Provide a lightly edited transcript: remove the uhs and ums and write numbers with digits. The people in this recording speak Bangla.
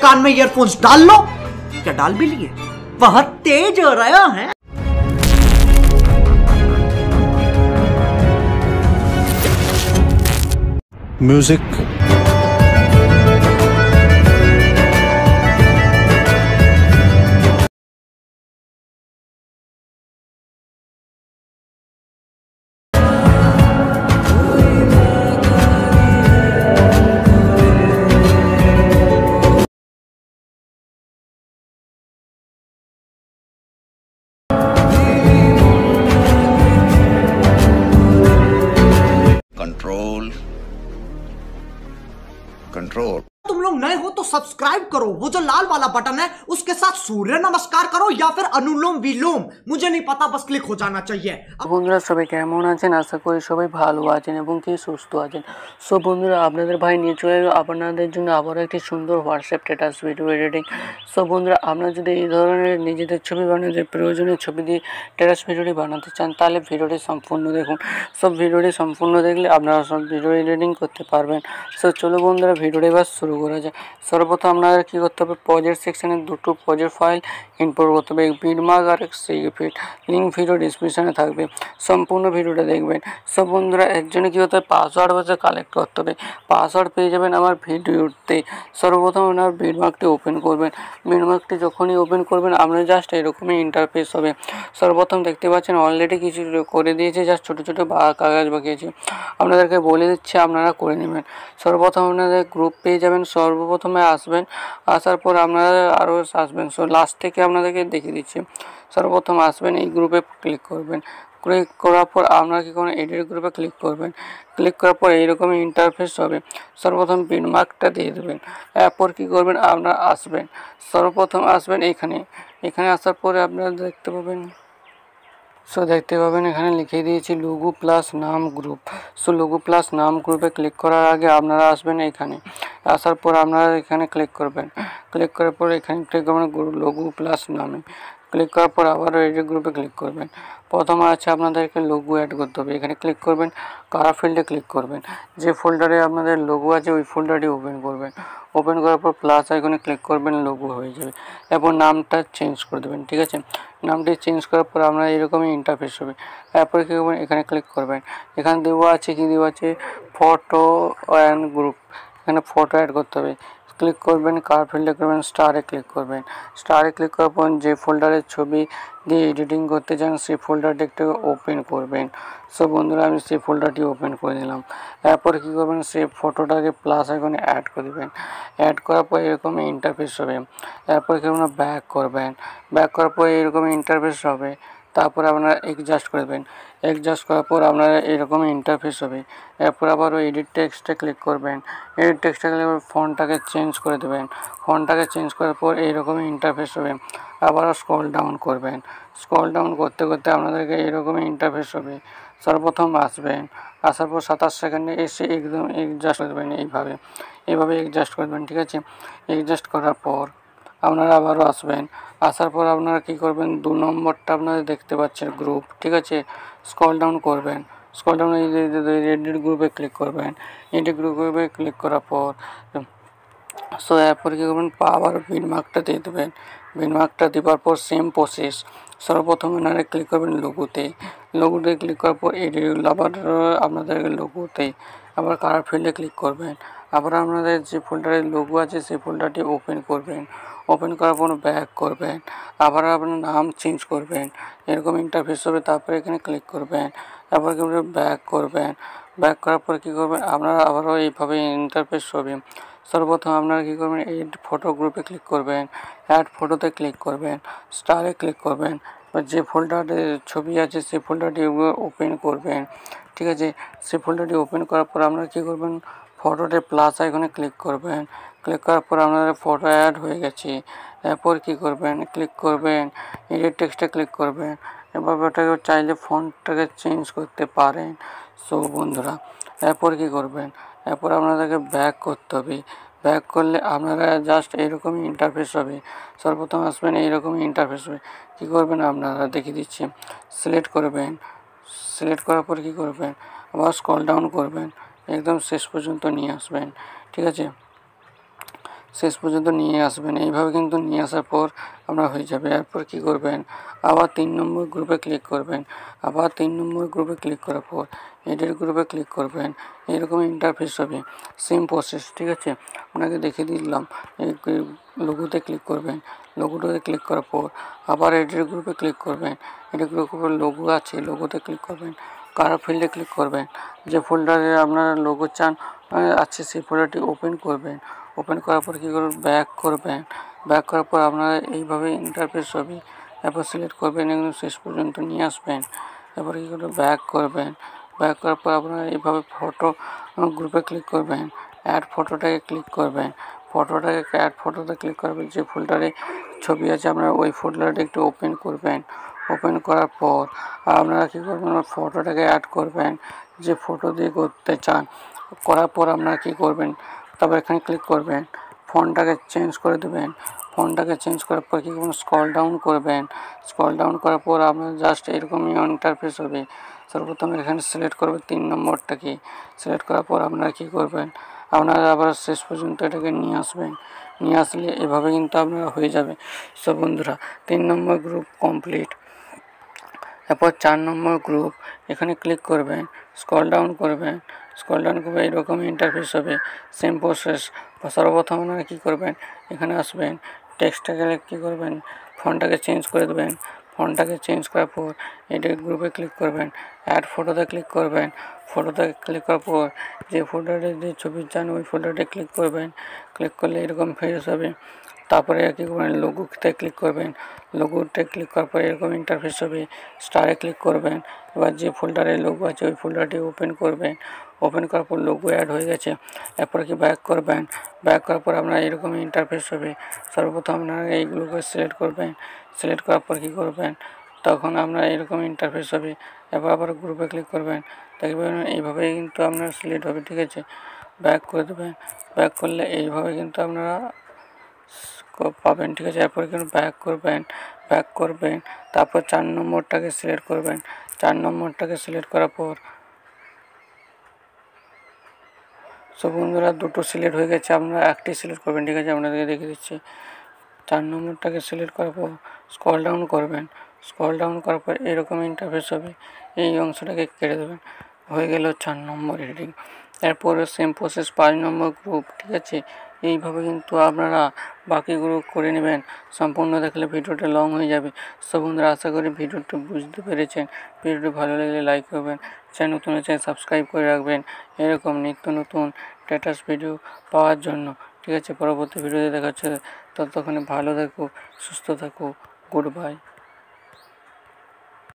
कान में ईयरफोन्स डाल लो। क्या डाल भी लिए? बहुत तेज हो रहा है। Music control. तुम लोग नए हो तो सब्सक्राइब करो, वो जो लाल वाला बटन है उसके साथ सूर्य नमस्कार करो या फिर अनुलोम विलोम, मुझे नहीं पता, बस क्लिक हो जाना चाहिए। বন্ধুরা সবাই কেমন আছেন? আশা করি সবাই ভালো আছেন এবং কি সুস্থ আছেন। সো বন্ধুরা আপনাদের ভাই নিয়ে চলে এলো আপনাদের জন্য আবারও একটি সুন্দর WhatsApp status video editing. So বন্ধুরা আপনারা যদি এই ধরনের নিজেদের ছবি বানাতে প্রয়োজনীয় ছবি দিয়ে স্ট্যাটাস ভিডিওটি বানাতে চান তাহলে ভিডিওটি সম্পূর্ণ দেখুন। সব ভিডিওটি সম্পূর্ণ দেখলে আপনারা সব ভিডিও এডিটিং করতে পারবেন। সো চলো বন্ধুরা ভিডিওটি এবার শুরু করা যায়। সর্বপ্রথম আপনাদের কী করতে হবে, প্রজেক্ট সেকশনে দুটো প্রজেক্ট ফাইল ইম্পোর্ট করতে হবে, এক বিটমার্ক আর এক সিপিট। লিঙ্ক ভিডিও ডিসক্রিপশনে থাকবে, সম্পূর্ণ ভিডিওটা দেখবেন। সব বন্ধুরা এর জন্য কী হতে হবে, পাসওয়ার্ড বসে কালেক্ট করতে হবে। পাসওয়ার্ড পেয়ে যাবেন আমার ভিডিওতে। সর্বপ্রথম আপনার বিটমার্কটি ওপেন করবেন। বিটমার্কটি যখনই ওপেন করবেন আপনার জাস্ট এরকমই ইন্টারফেস হবে। সর্বপ্রথম দেখতে পাচ্ছেন অলরেডি কিছু করে দিয়েছে, জাস্ট ছোটো ছোটো কাগজ বাকিয়েছে, আপনাদেরকে বলে দিচ্ছে আপনারা করে নেবেন। সর্বপ্রথম আপনাদের গ্রুপ পেয়ে যাবেন, সর্বপ্রথমে আসবেন, আসার পর আপনারা আরও আসবেন। সো লাস্ট থেকে আপনাদেরকে দেখিয়ে দিচ্ছি। সর্বপ্রথম আসবেন, এই গ্রুপে ক্লিক করবেন। ক্লিক করার পর আপনারা কী করবেন, এডিট গ্রুপে ক্লিক করবেন। ক্লিক করার পর এইরকম ইন্টারফেস হবে। সর্বপ্রথম বিটমার্কটা দিয়ে দেবেন। এরপর কী করবেন, আপনারা আসবেন, সর্বপ্রথম আসবেন এখানে। এখানে আসার পরে আপনারা দেখতে পাবেন, এখানে লিখে দিয়েছি লোগো প্লাস নাম গ্রুপ। সো লোগো প্লাস নাম গ্রুপে ক্লিক করার আগে আপনারা আসবেন এখানে। আসার পর আপনারা এখানে ক্লিক করবেন। ক্লিক করার পর এখানে ক্লিক করবেন লোগো প্লাস নামে। ক্লিক করার পর আবারও এডিট গ্রুপে ক্লিক করবেন। প্রথমে আছে আপনাদেরকে লোগো অ্যাড করতে হবে, এখানে ক্লিক করবেন, কালার ফিল্ডে ক্লিক করবেন, যে ফোল্ডারে আপনাদের লোগো আছে ওই ফোল্ডারটি ওপেন করবেন। ওপেন করার পর প্লাস আইকনে ক্লিক করবেন, লোগো হয়ে যাবে। এরপর নামটা চেঞ্জ করে দেবেন, ঠিক আছে। নামটি চেঞ্জ করার পর আপনার এরকমই ইন্টারফেস হবে। এরপরে কী করবেন, এখানে ক্লিক করবেন। এখানে দেওয়া আছে, কী দেওয়া আছে, ফটো অ্যান্ড গ্রুপ, এখানে ফটো অ্যাড করতে হবে। ক্লিক করবেন, কালার ফিল্ডে করবেন, স্টারে ক্লিক করবেন। স্টারে ক্লিক করার পর যে ফোল্ডারের ছবি দিয়ে এডিটিং করতে চান সেই ফোল্ডারটি একটু ওপেন করবেন। সো বন্ধুরা আমি সেই ফোল্ডারটি ওপেন করে দিলাম। এরপর কী করবেন, সেই ফটোটাকে প্লাস আইকনে অ্যাড করে দেবেন। অ্যাড করার পর এরকম ইন্টারফেস হবে। এরপর কী করবেন, ব্যাক করবেন। ব্যাক করার পর এরকম ইন্টারফেস হবে। তারপর আপনারা এডজাস্ট করবেন। এডজাস্ট করার পর আপনারা এরকম ইন্টারফেস হবে। এরপর আবারও এডিট টেক্সটে ক্লিক করবেন। এডিট টেক্সটে ক্লিক করে ফন্টটাকে চেঞ্জ করে দেবেন। ফন্টটাকে চেঞ্জ করার পর এইরকম ইন্টারফেস হবে। আবারও স্ক্রল ডাউন করবেন। স্ক্রল ডাউন করতে করতে আপনাদেরকে এরকমই ইন্টারফেস হবে। সর্বপ্রথম আসবেন, আসার পর 27 সেকেন্ডে এসে একদম এডজাস্ট করে দেবেন। এইভাবে এডজাস্ট করে দেবেন, ঠিক আছে। এডজাস্ট করার পর আপনারা আবারও আসবেন। আসার পর আপনারা কী করবেন, 2 নম্বরটা আপনারা দেখতে পাচ্ছেন গ্রুপ, ঠিক আছে। স্ক্রল ডাউন করবেন। স্ক্রল ডাউন এডিট গ্রুপে ক্লিক করবেন। এডিট গ্রুপে ক্লিক করার পর সো এরপর কী করবেন, আবার বিটমার্কটা দিয়ে দেবেন। বিটমার্কটা দেওয়ার পর সেম প্রসেস। সর্বপ্রথম আপনারা ক্লিক করবেন লোগোতে। লোগোতে ক্লিক করার পর এডিট, আবার আপনাদের লোগোতে আবার কালার ফিল্ডে ক্লিক করবেন। আবার আপনাদের যে ফোল্ডারের লোগো আছে সেই ফোল্ডারটি ওপেন করবেন। ওপেন করার পর ব্যাক করবেন। আবার আপনার নাম চেঞ্জ করবেন, এরকম ইন্টারফেস হবে। তারপরে এখানে ক্লিক করবেন। তারপর কী করবেন, ব্যাক করবেন। ব্যাক করার পর কী করবেন, আপনারা আবারও এইভাবে ইন্টারফেস হবে। সর্বপ্রথম আপনারা কী করবেন, এই ফটো গ্রুপে ক্লিক করবেন। অ্যাড ফটোতে ক্লিক করবেন। স্টারে ক্লিক করবেন। যে ফোল্ডারে ছবি আছে সেই ফোল্ডারটি ওপেন করবেন, ঠিক আছে। সেই ফোল্ডারটি ওপেন করার পর আপনারা কী করবেন, ফটোতে প্লাস আইকনে ক্লিক করবেন। ক্লিক করার পর আপনাদের ফটো অ্যাড হয়ে গেছে। এরপর কী করবেন, ক্লিক করবেন, এডিট টেক্সটে ক্লিক করবেন। এবার ওটাকে চাইলে ফন্টটাকে চেঞ্জ করতে পারেন। সো বন্ধুরা এরপর কী করবেন, এরপর আপনাদেরকে ব্যাক করতে হবে। ব্যাক করলে আপনারা জাস্ট এইরকমই ইন্টারফেস হবে। সর্বপ্রথম আসবেন, এইরকমই ইন্টারফেস হবে। কী করবেন, আপনারা দেখিয়ে দিচ্ছি। সিলেক্ট করবেন। সিলেক্ট করার পর কী করবেন, আবার স্ক্রল ডাউন করবেন, একদম শেষ পর্যন্ত নিয়ে আসবেন, ঠিক আছে। শেষ পর্যন্ত নিয়ে আসবেন। এইভাবে কিন্তু নিয়ে আসার পর আপনার হয়ে যাবে। এরপর কী করবেন, আবার 3 নম্বর গ্রুপে ক্লিক করবেন। আবার 3 নম্বর গ্রুপে ক্লিক করার পর এডিট গ্রুপে ক্লিক করবেন। এরকম ইন্টারফেস হবে, সেম প্রসেস, ঠিক আছে। আপনাকে দেখিয়ে দিলাম। এই লোগোতে ক্লিক করবেন, লোগোটাতে ক্লিক করার পর আবার এডিট গ্রুপে ক্লিক করবেন। এডিট গ্রুপে লোগো আছে, লোগোতে ক্লিক করবেন। কালার ফিল্ডে ক্লিক করবেন। যে ফোল্ডারে আপনারা লোগো চান আছে সেই ফোল্ডারটি ওপেন করবেন। ওপেন করার পর কী করবেন, ব্যাক করবেন। ব্যাক করার পর আপনারা এইভাবে ইন্টারফেস হবে। এরপর সিলেক্ট করবেন, এগুলো শেষ পর্যন্ত নিয়ে আসবেন। এরপর কী করবেন, ব্যাক করবেন। ব্যাক করার পর আপনারা এইভাবে ফটো গ্রুপে ক্লিক করবেন। অ্যাড ফটোটাকে ক্লিক করবেন। অ্যাড ফটোতে ক্লিক করবেন। যে ফোল্ডারে ছবি আছে আপনারা ওই ফোল্ডারটা একটু ওপেন করবেন। ওপেন করার পর আপনারা কী করবেন, ফটোটাকে অ্যাড করবেন যে ফটো দিয়ে করতে চান। করার পর আপনারা কী করবেন, তারপর এখানে ক্লিক করবেন, ফন্টটাকে চেঞ্জ করে দেবেন। ফন্টটাকে চেঞ্জ করার পর কী করবেন, স্ক্রল ডাউন করবেন। স্ক্রল ডাউন করার পর আপনার জাস্ট এরকমই ইন্টারফেস হবে। সর্বপ্রথম এখানে সিলেক্ট করবেন 3 নম্বরটাকে। সিলেক্ট করার পর আপনারা কী করবেন, আপনারা আবার শেষ পর্যন্ত এটাকে নিয়ে আসবেন। নিয়ে আসলে এভাবে কিন্তু আপনারা হয়ে যাবে। সব বন্ধুরা 3 নম্বর গ্রুপ কমপ্লিট। এরপর 4 নম্বর গ্রুপ, এখানে ক্লিক করবেন, স্ক্রল ডাউন করবেন। স্ক্রল ডাউন করবে এরকম ইন্টারফেস হবে, সেম প্রসেস। সর্বপ্রথম আপনারা কী করবেন, এখানে আসবেন, টেক্সটটাকে কী করবেন, ফন্টটাকে চেঞ্জ করে দেবেন। ফন্টটাকে চেঞ্জ করার পর এডিট গ্রুপে ক্লিক করবেন। অ্যাড ফটোতে ক্লিক করবেন। ফটোতে ক্লিক করার পর যে ফোল্ডারে যে ছবি চান ওই ফোল্ডারটা ক্লিক করবেন। ক্লিক করলে এরকম ফেস হবে। তারপরে কী করবেন, লোগোতে ক্লিক করবেন। লোগোতে ক্লিক করার পর এরকম ইন্টারফেস হবে, স্টারে ক্লিক করবেন। এবার যে ফোল্ডারে লোগো আছে ওই ফোল্ডারটি ওপেন করবেন। ওপেন করার পর লোগো অ্যাড হয়ে গেছে। এরপর কি ব্যাক করবেন। ব্যাক করার পর আপনার এরকম ইন্টারফেস হবে। সর্বপ্রথম আপনারা এইগুলোকে সিলেক্ট করবেন। সিলেক্ট করার পর কী করবেন, তখন আপনার এরকম ইন্টারফেস হবে। এরপর আবার গ্রুপে ক্লিক করবেন, দেখবেন এইভাবেই কিন্তু আপনার সিলেক্ট হবে, ঠিক আছে। ব্যাক করে দেবেন। ব্যাক করলে এইভাবে কিন্তু আপনারা পাবেন, ঠিক আছে। এরপর কিন্তু ব্যাক করবেন। তারপর 4 নম্বরটাকে সিলেক্ট করবেন। 4 নম্বরটাকে সিলেক্ট করার পর সব বন্ধুরা দুটো সিলেক্ট হয়ে গেছে, আপনারা একটি সিলেক্ট করবেন, ঠিক আছে। আপনাদেরকে দেখিয়ে দিচ্ছি। 4 নম্বরটাকে সিলেক্ট করার পর স্ক্রল ডাউন করবেন। স্ক্রল ডাউন করার পর এরকম ইন্টারফেস হবে। এই অংশটাকে কেটে দেবেন। হয়ে গেল 4 নম্বর হেডিং। এরপরে সেম প্রসেস 5 নম্বর গ্রুপ, ঠিক আছে। এইভাবে কিন্তু আপনারা বাকি গ্রুপ করে নেবেন। সম্পূর্ণ দেখলে ভিডিওটা লং হয়ে যাবে। সব বন্ধুরা আশা করি ভিডিওটি বুঝতে পেরেছেন। ভিডিওটি ভালো লাগলে লাইক করবেন, চ্যানেল নতুন চ্যানেল সাবস্ক্রাইব করে রাখবেন এরকম নিত্য নতুন স্ট্যাটাস ভিডিও পাওয়ার জন্য, ঠিক আছে। পরবর্তী ভিডিওতে দেখা হচ্ছে। ততক্ষণে ভালো থাকো, সুস্থ থাকো, গুড বাই।